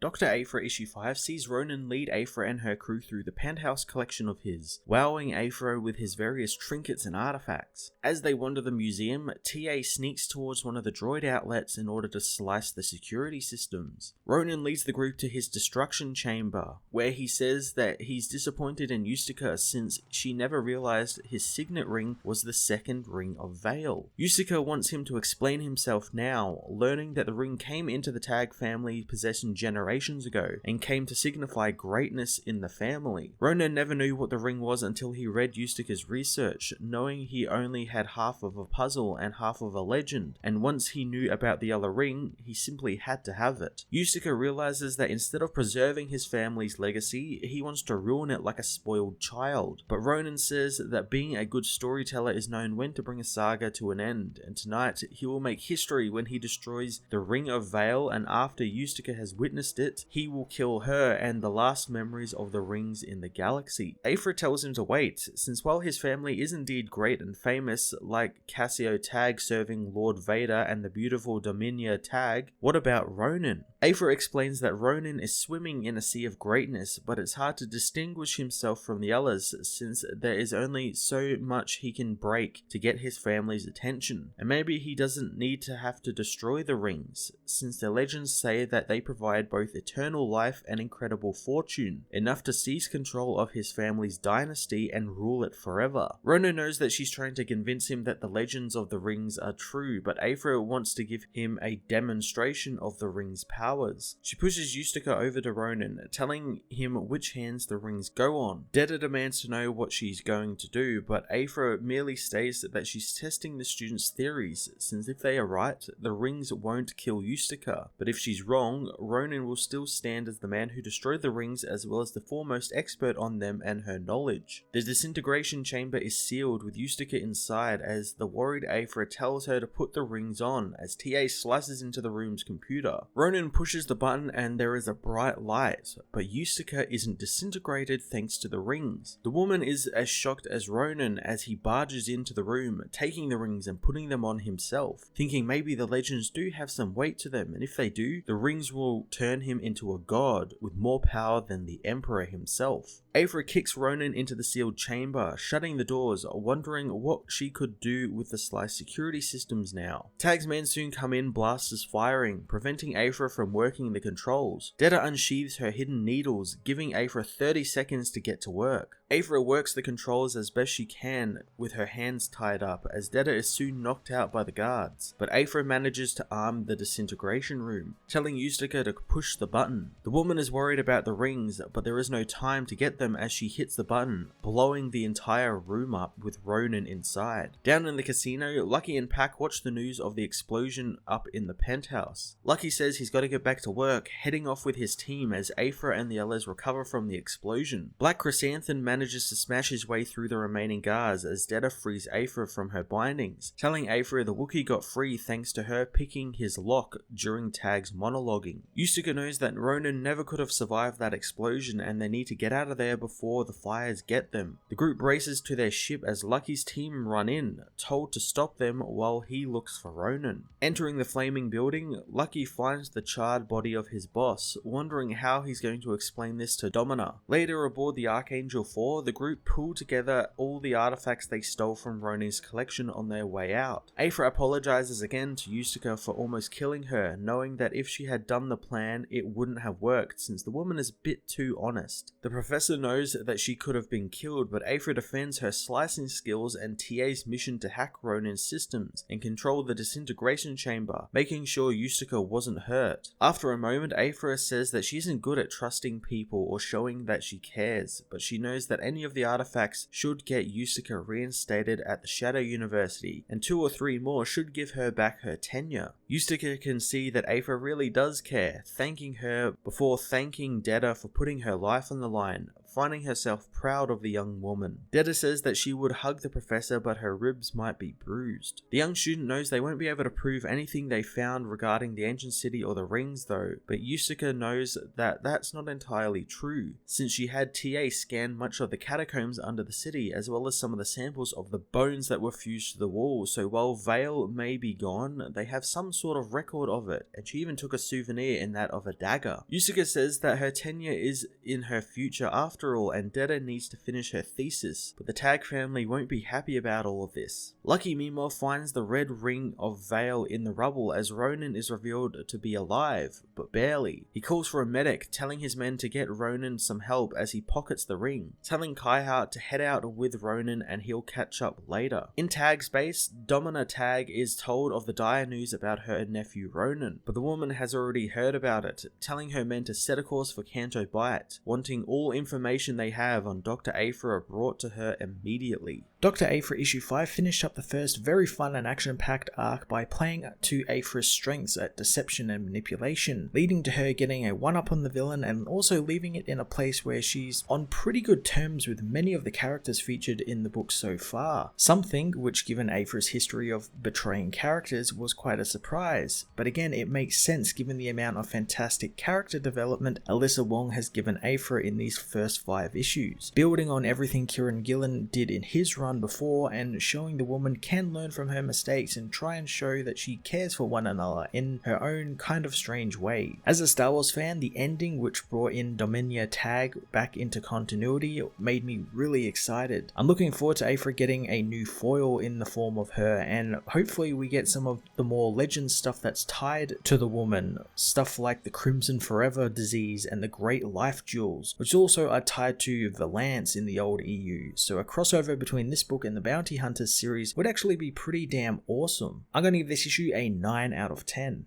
Dr. Aphra Issue 5 sees Ronan lead Aphra and her crew through the penthouse collection of his, wowing Aphra with his various trinkets and artifacts. As they wander the museum, TA sneaks towards one of the droid outlets in order to slice the security systems. Ronan leads the group to his destruction chamber, where he says that he's disappointed in Ustica since she never realized his signet ring was the second ring of Vale. Ustica wants him to explain himself now, learning that the ring came into the Tag family possession generations ago and came to signify greatness in the family. Ronan never knew what the ring was until he read Ustica's research, knowing he only had half of a puzzle and half of a legend, and once he knew about the yellow ring, he simply had to have it. Ustica realizes that instead of preserving his family's legacy, he wants to ruin it like a spoiled child. But Ronan says that being a good storyteller is known when to bring a saga to an end, and tonight he will make history when he destroys the Ring of Vale, and after Ustica has witnessed it, he will kill her and the last memories of the rings in the galaxy. Aphra tells him to wait, since while his family is indeed great and famous, like Cassio Tag serving Lord Vader and the beautiful Dominia Tag, what about Ronan? Aphra explains that Ronan is swimming in a sea of greatness, but it's hard to distinguish himself from the others since there is only so much he can break to get his family's attention, and maybe he doesn't need to have to destroy the rings, since the legends say that they provide both eternal life and incredible fortune, enough to seize control of his family's dynasty and rule it forever. Ronan knows that she's trying to convince him that the legends of the rings are true, but Aphra wants to give him a demonstration of the rings' powers. She pushes Ustica over to Ronan, telling him which hands the rings go on. Detta demands to know what she's going to do, but Aphra merely states that she's testing the students' theories, since if they are right, the rings won't kill Ustica, but if she's wrong, Ronan will still stand as the man who destroyed the rings as well as the foremost expert on them and her knowledge. The disintegration chamber is sealed with Ustica inside as the worried Aphra tells her to put the rings on as TA slices into the room's computer. Ronan pushes the button and there is a bright light, but Ustica isn't disintegrated thanks to the rings. The woman is as shocked as Ronan as he barges into the room, taking the rings and putting them on himself, thinking maybe the legends do have some weight to them, and if they do, the rings will turn him into a god with more power than the Emperor himself. Aphra kicks Ronan into the sealed chamber, shutting the doors, wondering what she could do with the sliced security systems now. Tag's men soon come in, blasters firing, preventing Aphra from working the controls. Detta unsheathes her hidden needles, giving Aphra 30 seconds to get to work. Aphra works the controls as best she can with her hands tied up, as Detta is soon knocked out by the guards, but Aphra manages to arm the disintegration room, telling Ustica to push the button. The woman is worried about the rings, but there is no time to get them as she hits the button, blowing the entire room up with Ronan inside. Down in the casino, Lucky and Pac watch the news of the explosion up in the penthouse. Lucky says he's got to get back to work, heading off with his team as Aphra and the others recover from the explosion. Black Chrysanthemum manages to smash his way through the remaining guards as Detta frees Aphra from her bindings, telling Aphra the Wookiee got free thanks to her picking his lock during Tag's monologuing. Ustica knows that Ronan never could have survived that explosion and they need to get out of there before the fires get them. The group races to their ship as Lucky's team run in, told to stop them while he looks for Ronan. Entering the flaming building, Lucky finds the charred body of his boss, wondering how he's going to explain this to Domina. Later aboard the Archangel 4, the group pull together all the artifacts they stole from Ronan's collection on their way out. Aphra apologizes again to Ustica for almost killing her, knowing that if she had done the plan, it wouldn't have worked since the woman is a bit too honest. The professor knows that she could have been killed, but Aphra defends her slicing skills and TA's mission to hack Ronan's systems and control the disintegration chamber, making sure Ustica wasn't hurt. After a moment, Aphra says that she isn't good at trusting people or showing that she cares, but she knows that any of the artifacts should get Ustica reinstated at the Shadow University, and 2 or 3 more should give her back her tenure. Ustica can see that Aphra really does care, thanking her before thanking Detta for putting her life on the line, finding herself proud of the young woman. Detta says that she would hug the professor, but her ribs might be bruised. The young student knows they won't be able to prove anything they found regarding the ancient city or the rings though, but Yusuke knows that that's not entirely true, since she had TA scan much of the catacombs under the city, as well as some of the samples of the bones that were fused to the wall, so while Vale may be gone, they have some sort of record of it, and she even took a souvenir in that of a dagger. Yusuke says that her tenure is in her future after all, and Detta needs to finish her thesis, but the Tag family won't be happy about all of this. Lucky meanwhile finds the red ring of Vale in the rubble as Ronan is revealed to be alive, but barely. He calls for a medic, telling his men to get Ronan some help as he pockets the ring, telling Kaiha to head out with Ronan and he'll catch up later. In Tag space, Domina Tag is told of the dire news about her nephew Ronan, but the woman has already heard about it, telling her men to set a course for Kanto Bight, wanting all information they have on Dr. Aphra brought to her immediately. Dr. Aphra issue 5 finished up the first very fun and action-packed arc by playing to Aphra's strengths at deception and manipulation, leading to her getting a one-up on the villain and also leaving it in a place where she's on pretty good terms with many of the characters featured in the book so far. Something which, given Aphra's history of betraying characters, was quite a surprise, but again it makes sense given the amount of fantastic character development Alyssa Wong has given Aphra in these first 5 issues, building on everything Kieran Gillen did in his run before and showing the woman can learn from her mistakes and try and show that she cares for one another in her own kind of strange way. As a Star Wars fan, the ending which brought in Dominia Tag back into continuity made me really excited. I'm looking forward to Aphra getting a new foil in the form of her, and hopefully we get some of the more legend stuff that's tied to the woman, stuff like the Crimson Forever disease and the Great Life Jewels, which also are tied to Valance in the old EU, so a crossover between this book and the Bounty Hunters series would actually be pretty damn awesome. I'm going to give this issue a 9 out of 10.